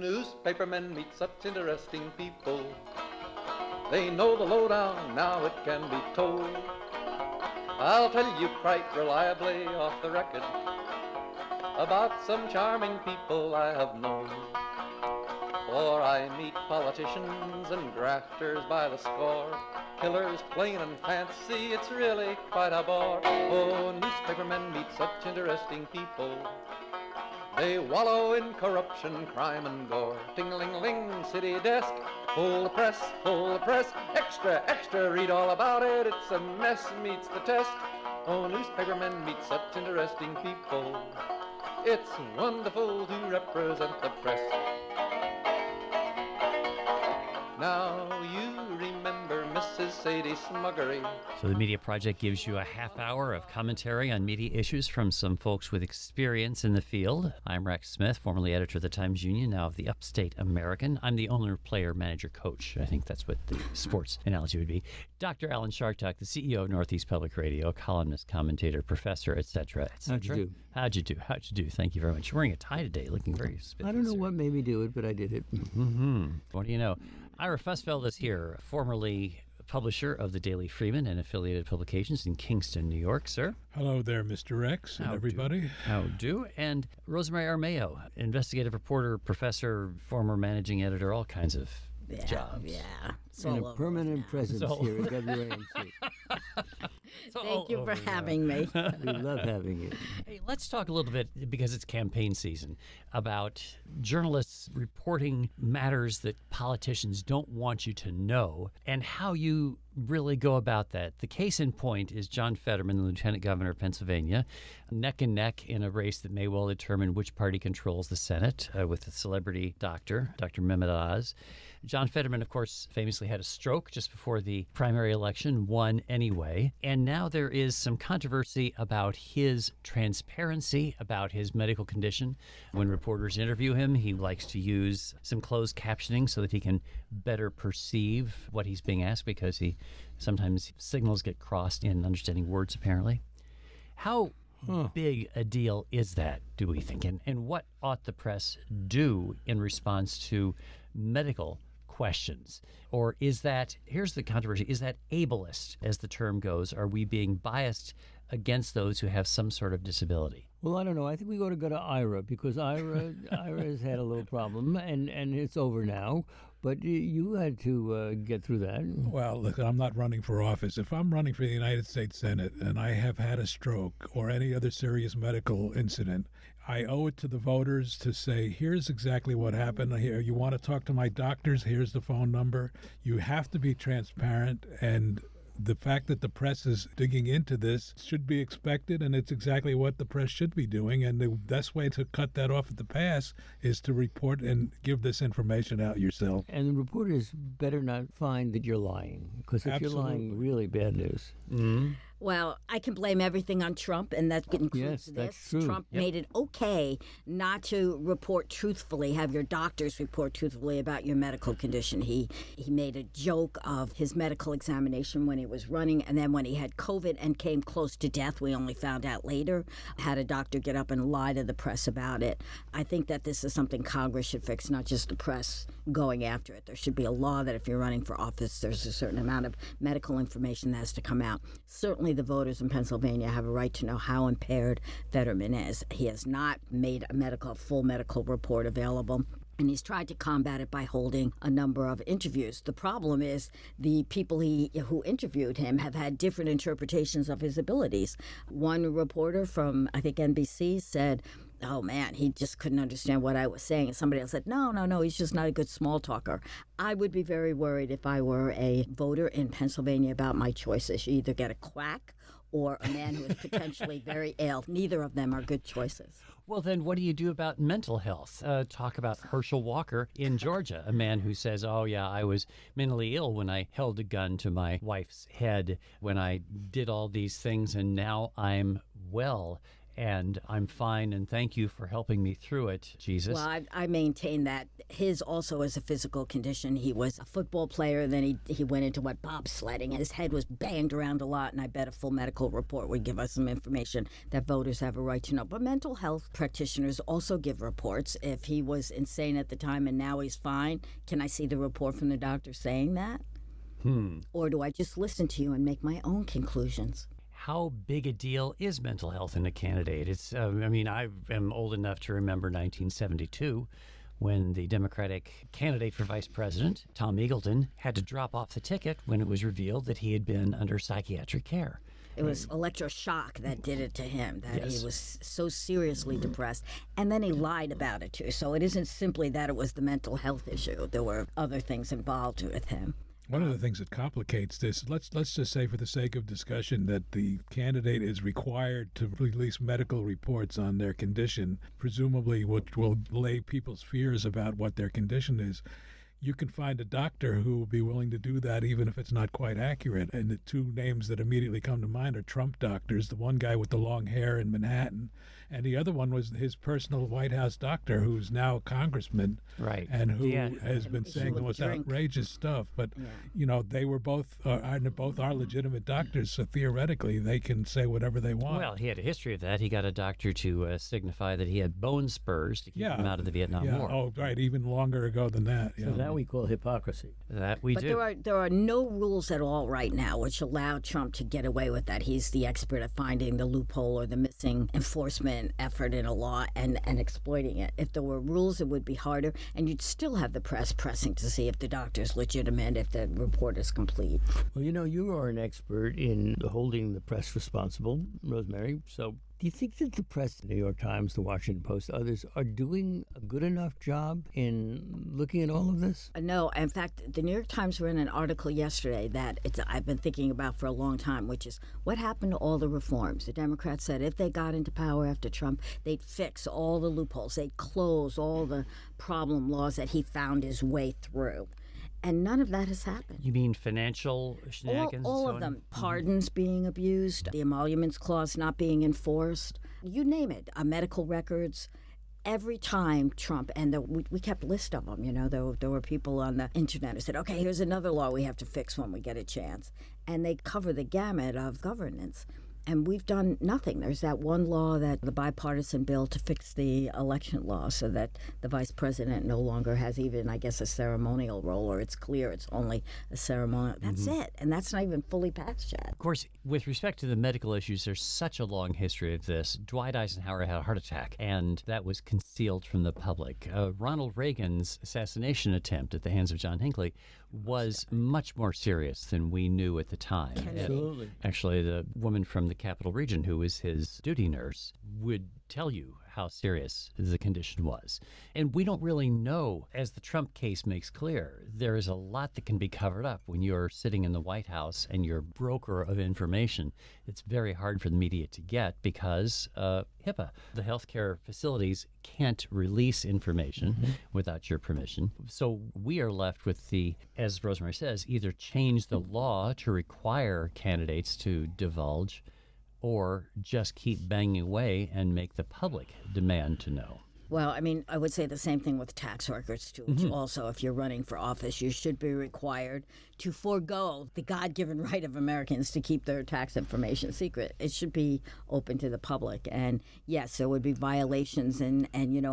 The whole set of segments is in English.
newspapermen meet such interesting people. They know the lowdown, now it can be told. I'll tell you quite reliably off the record about some charming people I have known. For I meet politicians and grafters by the score, killers plain and fancy, it's really quite a bore. Oh, newspapermen meet such interesting people. They wallow in corruption, crime and gore. Ting-a-ling-ling, city desk, full the press, extra, extra, read all about it, it's a mess, meets the test. Oh, newspapermen meet such interesting people. It's wonderful to represent the press. Now you remember Mrs. Sadie Smuggery. So the Media Project gives you a half hour of commentary on media issues from some folks with experience in the field. I'm Rex Smith, formerly editor of the Times-Union, now of the Upstate American. I'm the owner, player, manager, coach. I think that's what the sports analogy would be. Dr. Alan Chartock, the CEO of Northeast Public Radio, columnist, commentator, professor, etc., etc. How'd you do? How'd you do? Thank you very much. You're wearing a tie today, looking very spiffy. I don't know what made me do it, but I did it. What do you know? Ira Fusfeld is here, formerly publisher of the Daily Freeman and affiliated publications in Kingston, New York, sir. Hello there, Mr. Rex and everybody. How do? And Rosemary Armao, investigative reporter, professor, former managing editor, all kinds of jobs. Yeah. And a permanent presence here at WAMC. Thank you for having me. We love having you. Hey, let's talk a little bit, because it's campaign season, about journalists reporting matters that politicians don't want you to know and how you really go about that. The case in point is John Fetterman, the lieutenant governor of Pennsylvania, neck and neck in a race that may well determine which party controls the Senate with the celebrity doctor, Dr. Mehmet Oz. John Fetterman, of course, famously had a stroke just before the primary election, won anyway. And now there is some controversy about his transparency, about his medical condition. When reporters interview him, he likes to use some closed captioning so that he can better perceive what he's being asked, because sometimes signals get crossed in understanding words, apparently. How big a deal is that, do we think? And what ought the press do in response to medical questions? Or is that, here's the controversy, is that ableist, as the term goes? Are we being biased against those who have some sort of disability? Well, I don't know. I think we ought to go to Ira, because Ira has had a little problem, and it's over now. But you had to get through that. Well, look, I'm not running for office. If I'm running for the United States Senate and I have had a stroke or any other serious medical incident, I owe it to the voters to say, here's exactly what happened. Here, you want to talk to my doctors? Here's the phone number. You have to be transparent, and the fact that the press is digging into this should be expected, and it's exactly what the press should be doing. And the best way to cut that off at the pass is to report and give this information out yourself. And the reporters better not find that you're lying, because if you're lying, really bad news. Mm-hmm. Well, I can blame everything on Trump, and that includes this. That's true. Trump made it okay not to report truthfully, have your doctors report truthfully about your medical condition. He made a joke of his medical examination when he was running, and then when he had COVID and came close to death, we only found out later, had a doctor get up and lie to the press about it. I think that this is something Congress should fix, not just the press going after it. There should be a law that if you're running for office, there's a certain amount of medical information that has to come out. Certainly the voters in Pennsylvania have a right to know how impaired Fetterman is. He has not made a full medical report available, and he's tried to combat it by holding a number of interviews. The problem is the people who interviewed him have had different interpretations of his abilities. One reporter from, I think, NBC said, oh, man, he just couldn't understand what I was saying. And somebody else said, no, he's just not a good small talker. I would be very worried if I were a voter in Pennsylvania about my choices. You either get a quack or a man who is potentially very ill. Neither of them are good choices. Well, then what do you do about mental health? Talk about Herschel Walker in Georgia, a man who says, oh, yeah, I was mentally ill when I held a gun to my wife's head, when I did all these things, and now I'm well. and I'm fine, and thank you for helping me through it, Jesus. Well, I maintain that his also is a physical condition. He was a football player, then he went into bobsledding. His head was banged around a lot, and I bet a full medical report would give us some information that voters have a right to know. But mental health practitioners also give reports. If he was insane at the time and now he's fine, can I see the report from the doctor saying that? Or do I just listen to you and make my own conclusions? How big a deal is mental health in a candidate? I am old enough to remember 1972 when the Democratic candidate for vice president, Tom Eagleton, had to drop off the ticket when it was revealed that he had been under psychiatric care. It was electroshock that did it to him, that Yes. he was so seriously depressed. And then he lied about it, too. So it isn't simply that it was the mental health issue. There were other things involved with him. One of the things that complicates this, let's just say for the sake of discussion that the candidate is required to release medical reports on their condition, presumably which will allay people's fears about what their condition is. You can find a doctor who will be willing to do that even if it's not quite accurate. And the two names that immediately come to mind are Trump doctors, the one guy with the long hair in Manhattan, and the other one was his personal White House doctor, who's now a congressman, Right. and who Yeah. has been saying the most outrageous stuff. But, they were both are legitimate doctors, so theoretically they can say whatever they want. Well, he had a history of that. He got a doctor to signify that he had bone spurs to keep him out of the Vietnam War. Oh, right, even longer ago than that. So that we call hypocrisy. That we But do. there are no rules at all right now which allow Trump to get away with that. He's the expert at finding the loophole or the missing enforcement effort in a law and exploiting it. If there were rules, it would be harder, and you'd still have the press pressing to see if the doctor's legitimate, if the report is complete. Well, you are an expert in holding the press responsible, Rosemary. So do you think that the press, the New York Times, the Washington Post, others, are doing a good enough job in looking at all of this? No, in fact, the New York Times ran an article yesterday that I've been thinking about for a long time, which is what happened to all the reforms. The Democrats said if they got into power after Trump, they'd fix all the loopholes. They'd close all the problem laws that he found his way through. And none of that has happened. You mean financial shenanigans? All of them. Pardons being abused, the emoluments clause not being enforced, you name it, medical records. Every time Trump, and we kept a list of them, there were people on the internet who said, okay, here's another law we have to fix when we get a chance. And they cover the gamut of governance. And we've done nothing. There's that one law, that the bipartisan bill to fix the election law so that the vice president no longer has even, I guess, a ceremonial role, or it's clear it's only a ceremonial. That's it. And that's not even fully passed yet. Of course, with respect to the medical issues, there's such a long history of this. Dwight Eisenhower had a heart attack, and that was concealed from the public. Ronald Reagan's assassination attempt at the hands of John Hinckley was much more serious than we knew at the time. Absolutely. Actually, the woman from the Capital Region, who was his duty nurse, would tell you how serious the condition was. And we don't really know, as the Trump case makes clear, there is a lot that can be covered up when you're sitting in the White House and you're broker of information. It's very hard for the media to get because HIPAA. The healthcare facilities can't release information without your permission. So we are left with as Rosemary says, either change the law to require candidates to divulge, or just keep banging away and make the public demand to know. Well, I would say the same thing with tax records, too, which also, if you're running for office, you should be required to forego the God-given right of Americans to keep their tax information secret. It should be open to the public. And, yes, there would be violations and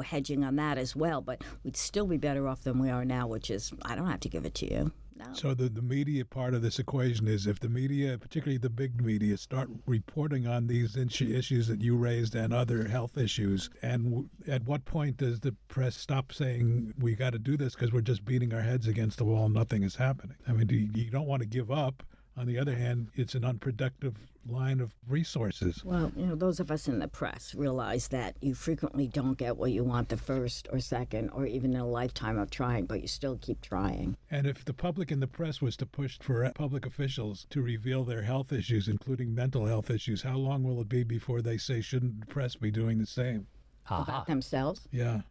hedging on that as well, but we'd still be better off than we are now, which is, I don't have to give it to you. No. So the media part of this equation is if the media, particularly the big media, start reporting on these issues that you raised and other health issues, and at what point does the press stop saying we got to do this because we're just beating our heads against the wall and nothing is happening? You don't want to give up. On the other hand, it's an unproductive line of resources. Well, those of us in the press realize that you frequently don't get what you want the first or second or even in a lifetime of trying, but you still keep trying. And if the public and the press was to push for public officials to reveal their health issues, including mental health issues, how long will it be before they say, shouldn't the press be doing the same? About themselves? Yeah.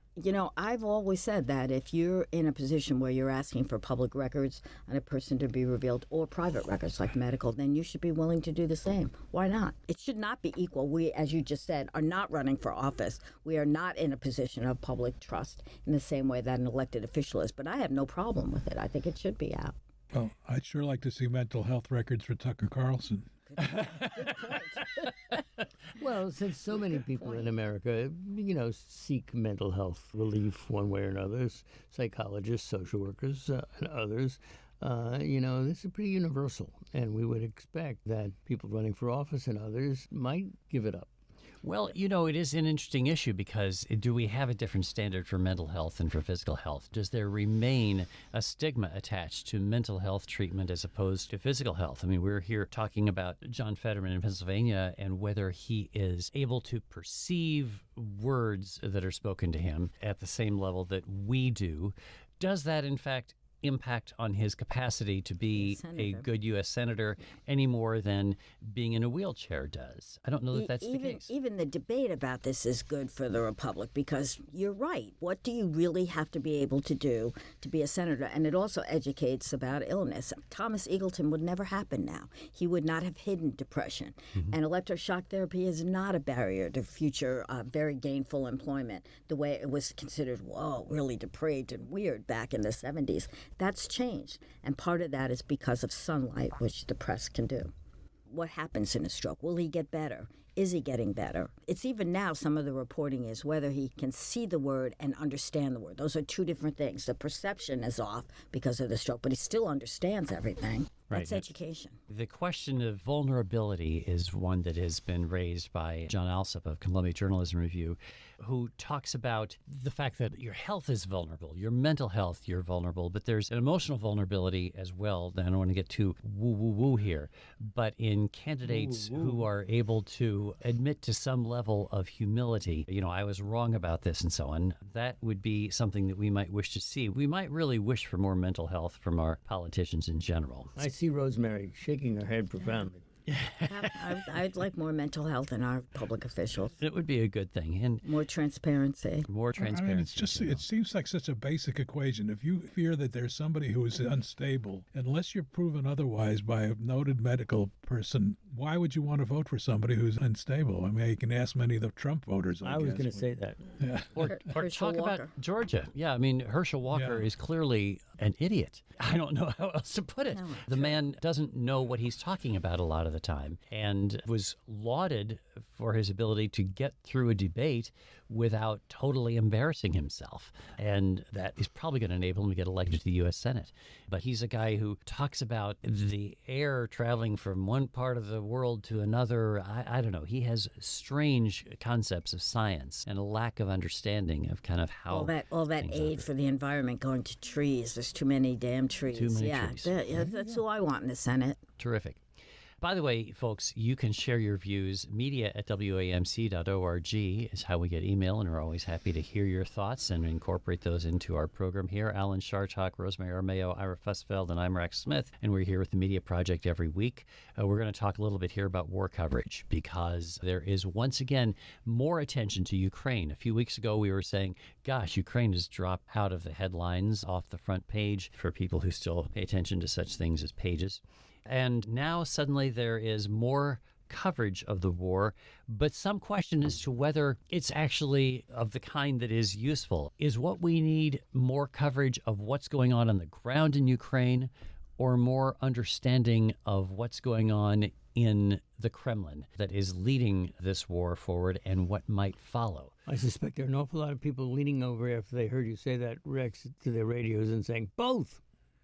I've always said that if you're in a position where you're asking for public records on a person to be revealed or private records like medical, then you should be willing to do the same. Why not? It should not be equal. We, as you just said, are not running for office. We are not in a position of public trust in the same way that an elected official is. But I have no problem with it. I think it should be out. Well, I'd sure like to see mental health records for Tucker Carlson. Good point. Well, since so many people in America, seek mental health relief one way or another, psychologists, social workers, and others, this is pretty universal. And we would expect that people running for office and others might give it up. Well, it is an interesting issue because do we have a different standard for mental health and for physical health? Does there remain a stigma attached to mental health treatment as opposed to physical health? I mean, we're here talking about John Fetterman in Pennsylvania and whether he is able to perceive words that are spoken to him at the same level that we do. Does that, in fact, impact on his capacity to be a good U.S. Senator any more than being in a wheelchair does? I don't know that that's the case. Even the debate about this is good for the Republic because you're right. What do you really have to be able to do to be a senator? And it also educates about illness. Thomas Eagleton would never happen now. He would not have hidden depression. Mm-hmm. And electroshock therapy is not a barrier to future very gainful employment the way it was considered, really depraved and weird back in the 70s. That's changed, and part of that is because of sunlight, which the press can do. What happens in a stroke? Will he get better? Is he getting better? It's even now some of the reporting is whether he can see the word and understand the word. Those are two different things. The perception is off because of the stroke, but he still understands everything. That's education. The question of vulnerability is one that has been raised by John Alsop of Columbia Journalism Review, who talks about the fact that your health is vulnerable, your mental health, you're vulnerable, but there's an emotional vulnerability as well. I don't want to get too woo-woo-woo here, but in candidates who are able to admit to some level of humility, I was wrong about this and so on, that would be something that we might wish to see. We might really wish for more mental health from our politicians in general. I see Rosemary shaking her head profoundly. I'd like more mental health in our public officials. It would be a good thing. And more transparency. More transparency. It seems like such a basic equation. If you fear that there's somebody who is unstable, unless you're proven otherwise by a noted medical person, why would you want to vote for somebody who's unstable? I mean, you can ask many of the Trump voters. I was going to say that. Yeah. Or talk about Georgia. Yeah, I mean, Herschel Walker is clearly an idiot. I don't know how else to put it. No, the man doesn't know what he's talking about a lot of the time and was lauded for his ability to get through a debate without totally embarrassing himself. And that is probably going to enable him to get elected to the U.S. Senate. But he's a guy who talks about the air traveling from one part of the world to another. I don't know. He has strange concepts of science and a lack of understanding of kind of how all that aid for the environment going to trees. There's too many damn trees. Too many trees. That's who I want in the Senate. Terrific. By the way, folks, you can share your views. media@wamc.org is how we get email, and we're always happy to hear your thoughts and incorporate those into our program here. Alan Chartock, Rosemary Armao, Ira Fusfeld, and I'm Rex Smith, and we're here with the Media Project every week. We're going to talk a little bit here about war coverage because there is once again more attention to Ukraine. A few weeks ago, we were saying, gosh, Ukraine has dropped out of the headlines off the front page for people who still pay attention to such things as pages. And now suddenly there is more coverage of the war, but some question as to whether it's actually of the kind that is useful. Is what we need more coverage of what's going on the ground in Ukraine or more understanding of what's going on in the Kremlin that is leading this war forward and what might follow? I suspect there are an awful lot of people leaning over after they heard you say that, Rex, to their radios and saying, both.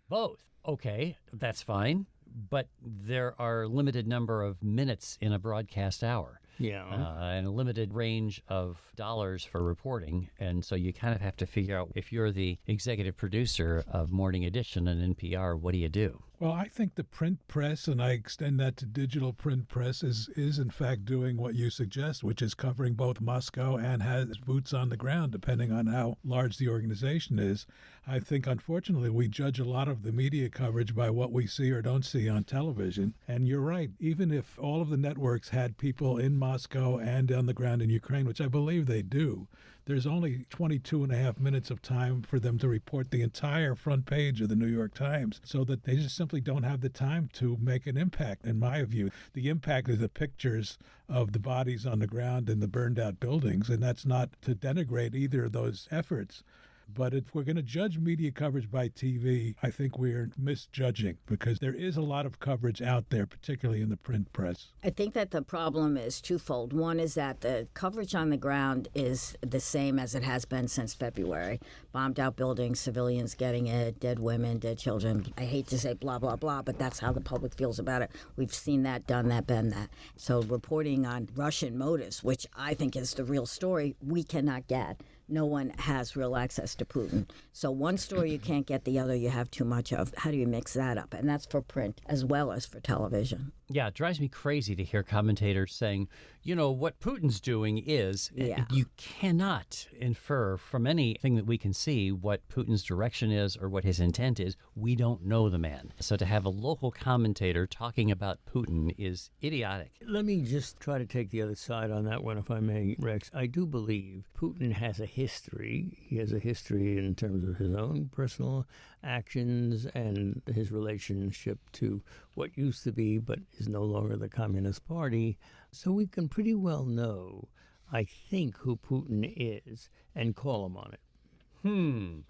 Both. Okay, that's fine. But there are a limited number of minutes in a broadcast hour. Yeah. And a limited range of dollars for reporting. And so you kind of have to figure out, if you're the executive producer of Morning Edition and NPR, what do you do? Well, I think the print press, and I extend that to digital print press, is in fact doing what you suggest, which is covering both Moscow and has boots on the ground, depending on how large the organization is. I think, unfortunately, we judge a lot of the media coverage by what we see or don't see on television. And you're right, even if all of the networks had people in Moscow and on the ground in Ukraine, which I believe they do, there's only 22 and a half minutes of time for them to report the entire front page of the New York Times, so that they just simply don't have the time to make an impact, in my view. The impact is the pictures of the bodies on the ground in the burned out buildings, and that's not to denigrate either of those efforts. But if we're going to judge media coverage by TV, I think we're misjudging, because there is a lot of coverage out there, particularly in the print press. I think that the problem is twofold. One is that the coverage on the ground is the same as it has been since February. Bombed out buildings, civilians getting it, dead women, dead children. I hate to say blah, blah, blah, but that's how the public feels about it. We've seen that, done that, been that. So reporting on Russian motives, which I think is the real story, we cannot get. No one has real access to Putin. So one story you can't get, the other you have too much of. How do you mix that up? And that's for print as well as for television. Yeah, it drives me crazy to hear commentators saying, you know, what Putin's doing is, you cannot infer from anything that we can see what Putin's direction is or what his intent is. We don't know the man. So to have a local commentator talking about Putin is idiotic. Let me just try to take the other side on that one, if I may, Rex. I do believe Putin has a history. He has a history in terms of his own personal actions and his relationship to what used to be but is no longer the Communist Party. So we can pretty well know, I think, who Putin is and call him on it.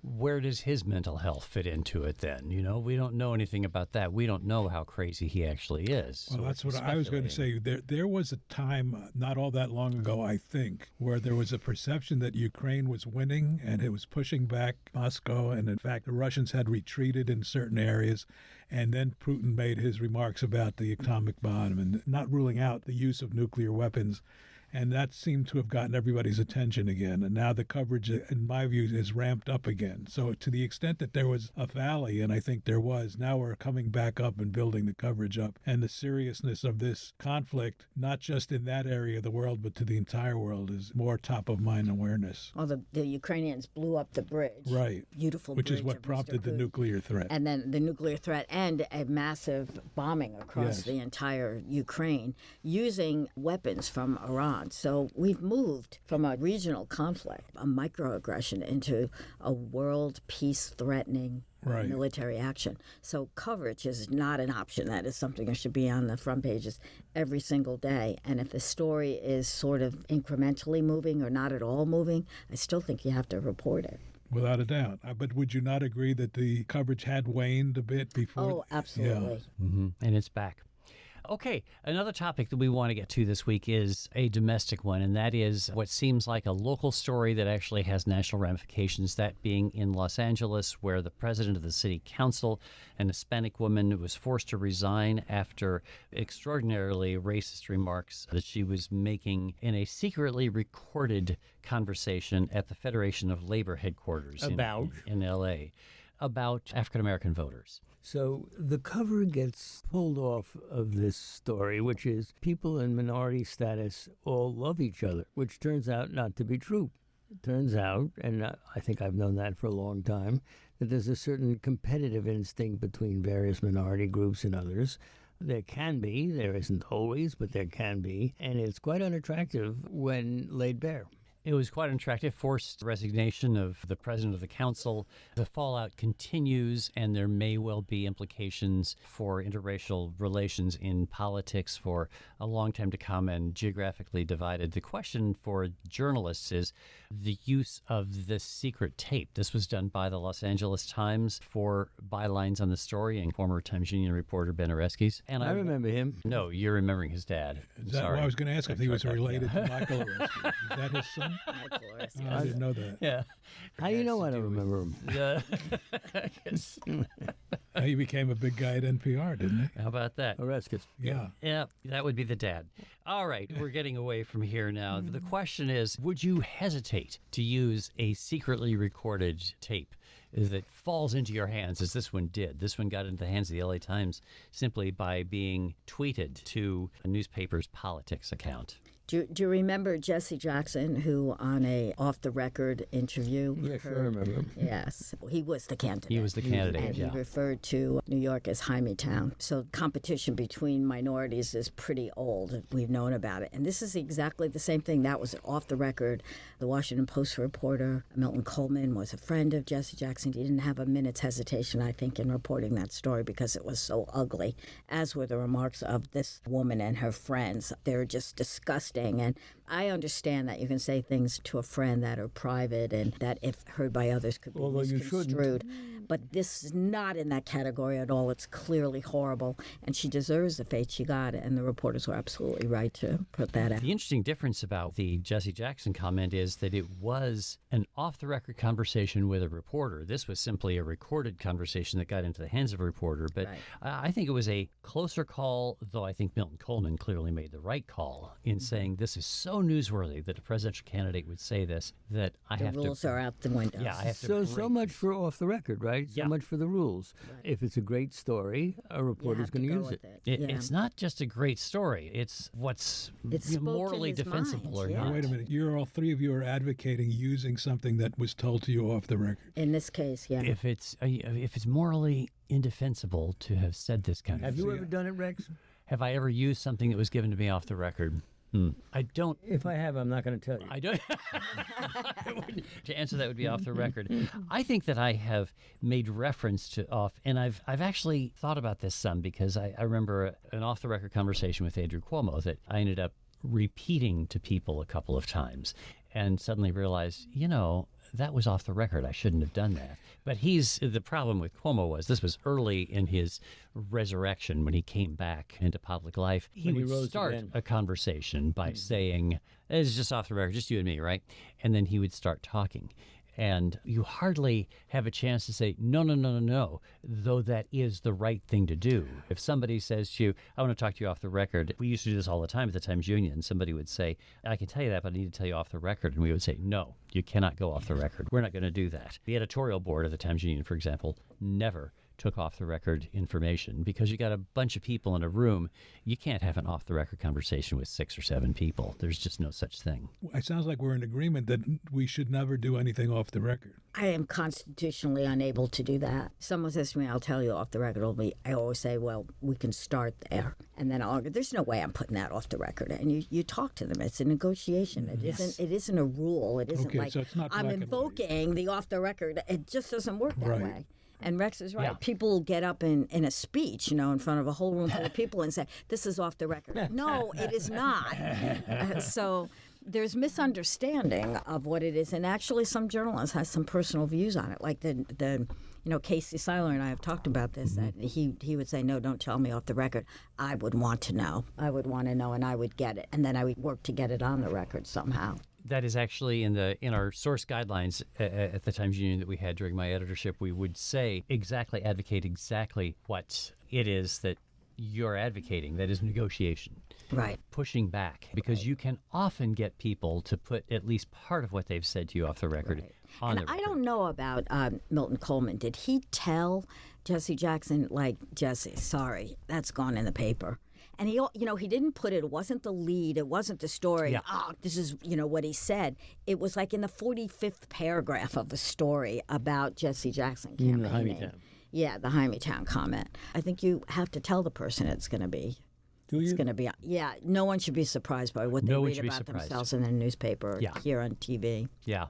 Where does his mental health fit into it then? You know, we don't know anything about that. We don't know how crazy he actually is. Well, that's what I was going to say. There was a time not all that long ago, I think, where there was a perception that Ukraine was winning and it was pushing back Moscow. And in fact, the Russians had retreated in certain areas. And then Putin made his remarks about the atomic bomb and not ruling out the use of nuclear weapons. And that seemed to have gotten everybody's attention again. And now the coverage, in my view, is ramped up again. So to the extent that there was a valley, and I think there was, now we're coming back up and building the coverage up. And the seriousness of this conflict, not just in that area of the world, but to the entire world, is more top of mind awareness. Well, the Ukrainians blew up the bridge. Right. Beautiful Which bridge. is what prompted the nuclear threat. And then the nuclear threat and a massive bombing across the entire Ukraine using weapons from Iran. So we've moved from a regional conflict, a microaggression, into a world peace-threatening military action. So coverage is not an option. That is something that should be on the front pages every single day. And if the story is sort of incrementally moving or not at all moving, I still think you have to report it. Without a doubt. But would you not agree that the coverage had waned a bit before? Oh, absolutely. Yeah. And it's back. Okay, another topic that we want to get to this week is a domestic one, and that is what seems like a local story that actually has national ramifications, that being in Los Angeles, where the president of the city council, an Hispanic woman, was forced to resign after extraordinarily racist remarks that she was making in a secretly recorded conversation at the Federation of Labor headquarters in L.A. about African-American voters. So the cover gets pulled off of this story, which is people in minority status all love each other, which turns out not to be true. It turns out, and I think I've known that for a long time, that there's a certain competitive instinct between various minority groups and others. There can be, there isn't always, but there can be, and it's quite unattractive when laid bare. It was quite unattractive, forced resignation of the president of the council. The fallout continues, and there may well be implications for interracial relations in politics for a long time to come, and geographically divided. The question for journalists is the use of this secret tape. This was done by the Los Angeles Times for bylines on the story, and former Times Union reporter Ben Oreskes. And I remember him. No, you're remembering his dad. Is that what I was going to ask if he was related to Michael Oreskes? Is that his son? I didn't know that. Yeah. How do you know I don't remember him? Yes. He became a big guy at NPR, didn't he? How about that? Oreskes. Yeah. Yeah, that would be the dad. All right, we're getting away from here now. The question is, would you hesitate to use a secretly recorded tape that falls into your hands, as this one did? This one got into the hands of the LA Times simply by being tweeted to a newspaper's politics account. Do you remember Jesse Jackson, who on a off-the-record interview? Yes, I remember. Yes, he was the candidate. He was the candidate, and yeah. he referred to New York as Hymietown. So competition between minorities is pretty old. We've known about it. And this is exactly the same thing. That was off the record. The Washington Post reporter, Milton Coleman, was a friend of Jesse Jackson. He didn't have a minute's hesitation, I think, in reporting that story because it was so ugly, as were the remarks of this woman and her friends. They're just disgusting. And I understand that you can say things to a friend that are private and that, if heard by others, could be misconstrued. But this is not in that category at all. It's clearly horrible, and she deserves the fate she got, and the reporters were absolutely right to put that out. The interesting difference about the Jesse Jackson comment is that it was an off-the-record conversation with a reporter. This was simply a recorded conversation that got into the hands of a reporter. But Right. I think it was a closer call, though I think Milton Coleman clearly made the right call in saying this is so newsworthy that a presidential candidate would say this that I The have to... rules are out the window. Yeah, I have to... So break much for off the record, right? So Yeah. much for the rules. If it's a great story, a You reporter's have to going to go use with it. it. Yeah. It's not just a great story. It's what's It spoke to morally his defensible mind, or yeah. not. Wait a minute. All three of you are advocating using something that was told to you off the record. In this case, yeah. If it's morally indefensible to have said this kind of Have thing. you ever done it, Rex? Have I ever used something that was given to me off the record? I don't. If I have, I'm not going to tell you. I don't. To answer that would be off the record. I think that I have made reference to off, and I've actually thought about this some because I remember an off the record conversation with Andrew Cuomo that I ended up repeating to people a couple of times, and suddenly realized, that was off the record. I shouldn't have done that. But the problem with Cuomo was this was early in his resurrection when he came back into public life. He When he would rose start again. a conversation by saying, it's just off the record, just you and me, right? And then he would start talking. And you hardly have a chance to say, no, though that is the right thing to do. If somebody says to you, I want to talk to you off the record, we used to do this all the time at the Times-Union. Somebody would say, I can tell you that, but I need to tell you off the record. And we would say, no, you cannot go off the record. We're not going to do that. The editorial board of the Times-Union, for example, never took off the record information because you got a bunch of people in a room. You can't have an off the record conversation with 6 or 7 people. There's just no such thing. It sounds like we're in agreement that we should never do anything off the record. I am constitutionally unable to do that. Someone says to me, I'll tell you off the record. I always say, well, we can start there. And then there's no way I'm putting that off the record. And you talk to them. It's a negotiation. It isn't a rule. It isn't Okay, like so it's not I'm black and white. invoking the off the record. It just doesn't work that Right. way. And Rex is right. Yeah. People get up in a speech, in front of a whole room full of people and say, this is off the record. No, it is not. So there's misunderstanding of what it is. And actually, some journalists have some personal views on it. Like Casey Seiler and I have talked about this, that he would say, no, don't tell me off the record. I would want to know. I would want to know, and I would get it. And then I would work to get it on the record somehow. That is actually in our source guidelines at the Times-Union that we had during my editorship. We would advocate exactly what it is that you're advocating. That is negotiation. Right. Pushing back, because you can often get people to put at least part of what they've said to you off the record on And the record. I don't know about Milton Coleman. Did he tell Jesse Jackson, Jesse, sorry, that's gone in the paper? And he didn't put it wasn't the lead, it wasn't the story. Yeah. This is, what he said. It was like in the 45th paragraph of the story about Jesse Jackson campaigning. The Hymietown. Yeah, the Hymietown comment. I think you have to tell the person it's going to be. Do you? It's going to be. Yeah, no one should be surprised by what they No one read should be about surprised. themselves in the newspaper or Yeah. here on TV. Yeah.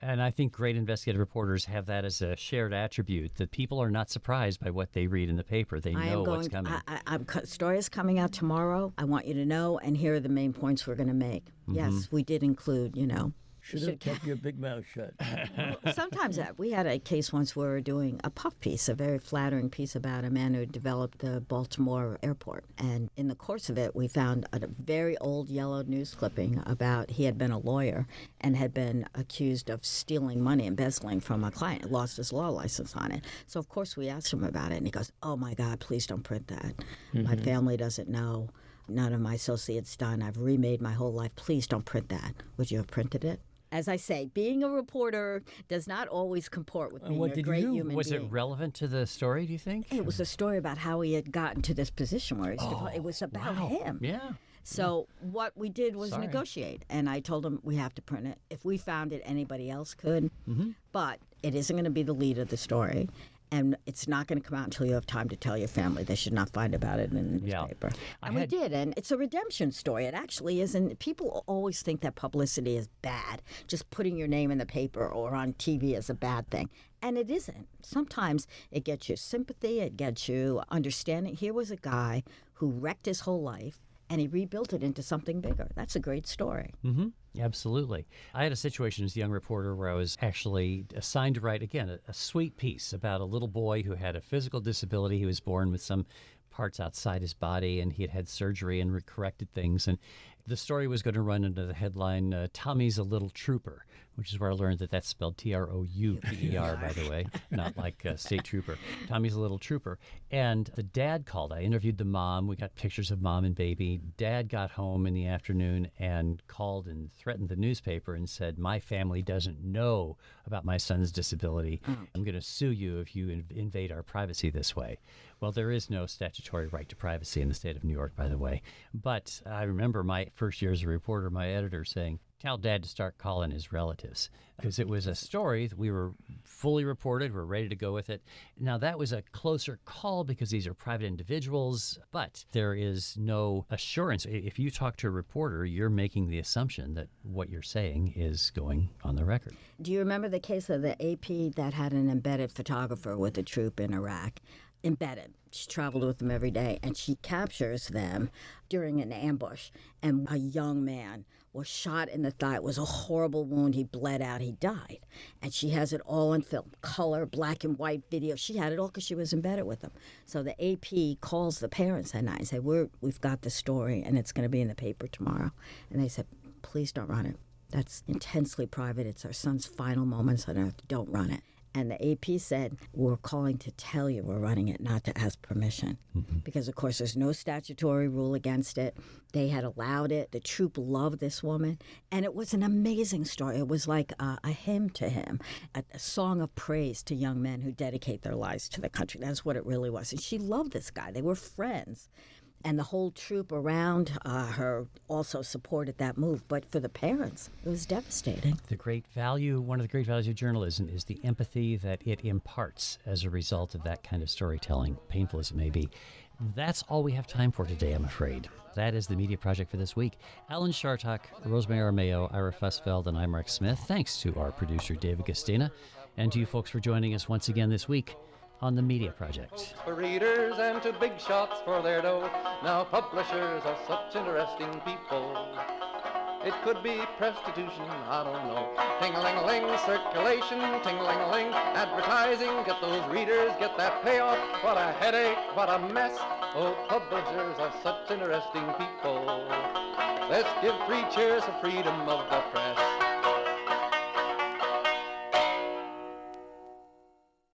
And I think great investigative reporters have that as a shared attribute, that people are not surprised by what they read in the paper. They know what's coming. Story is coming out tomorrow. I want you to know, and here are the main points we're going to make. Yes, we did include, Should have kept your big mouth shut. Sometimes we had a case once where we were doing a puff piece, a very flattering piece about a man who developed the Baltimore airport. And in the course of it, we found a very old yellow news clipping about he had been a lawyer and had been accused of stealing money, embezzling from a client, lost his law license on it. So, of course, we asked him about it, and he goes, oh, my God, please don't print that. My family doesn't know. None of my associates done. I've remade my whole life. Please don't print that. Would you have printed it? As I say, being a reporter does not always comport with being what a did you great do? human Was being. it relevant to the story, do you think? It was a story about how he had gotten to this position where it was about him. Yeah. So what we did was Sorry. negotiate, and I told him we have to print it. If we found it, anybody else could, but it isn't going to be the lead of the story. And it's not going to come out until you have time to tell your family. They should not find about it in the Yeah. newspaper. I And we had- did, and it's a redemption story. It actually isn't. People always think that publicity is bad. Just putting your name in the paper or on TV is a bad thing. And it isn't. Sometimes it gets you sympathy, it gets you understanding. Here was a guy who wrecked his whole life, and he rebuilt it into something bigger. That's a great story. Absolutely. I had a situation as a young reporter where I was actually assigned to write, again, a sweet piece about a little boy who had a physical disability. He was born with some parts outside his body, and he had had surgery and corrected things. And the story was going to run under the headline, Tommy's a Little Trooper, which is where I learned that that's spelled Trouper, by the way, not like State Trooper. Tommy's a Little Trooper. And the dad called. I interviewed the mom. We got pictures of mom and baby. Dad got home in the afternoon and called and threatened the newspaper and said, my family doesn't know about my son's disability. I'm going to sue you if you invade our privacy this way. Well, there is no statutory right to privacy in the state of New York, by the way. But I remember my first year as a reporter, my editor saying, tell Dad to start calling his relatives, because it was a story that we were fully reported. We're ready to go with it. Now, that was a closer call because these are private individuals, but there is no assurance. If you talk to a reporter, you're making the assumption that what you're saying is going on the record. Do you remember the case of the AP that had an embedded photographer with a troop in Iraq? Embedded. She traveled with them every day, and she captures them during an ambush. And a young man was shot in the thigh. It was a horrible wound. He bled out. He died. And she has it all on film, color, black and white video. She had it all because she was embedded with them. So the AP calls the parents that night and say, we've got the story, and it's going to be in the paper tomorrow. And they said, please don't run it. That's intensely private. It's our son's final moments on earth. Don't run it. And the AP said, we're calling to tell you we're running it, not to ask permission. Because, of course, there's no statutory rule against it. They had allowed it. The troop loved this woman. And it was an amazing story. It was like a hymn to him, a song of praise to young men who dedicate their lives to the country. That's what it really was. And she loved this guy. They were friends. And the whole troop around her also supported that move. But for the parents, it was devastating. One of the great values of journalism is the empathy that it imparts as a result of that kind of storytelling, painful as it may be. That's all we have time for today, I'm afraid. That is the media project for this week. Alan Chartock, Rosemary Armao, Ira Fusfeld, and I'm Mark Smith. Thanks to our producer, David Castina, and to you folks for joining us once again this week on the Media Project. For readers and to big shots for their dough. Now publishers are such interesting people. It could be prostitution, I don't know. Ting-a-ling-a-ling, circulation, ting-a-ling-a-ling, advertising, get those readers, get that payoff. What a headache, what a mess. Oh, publishers are such interesting people. Let's give 3 cheers for freedom of the press.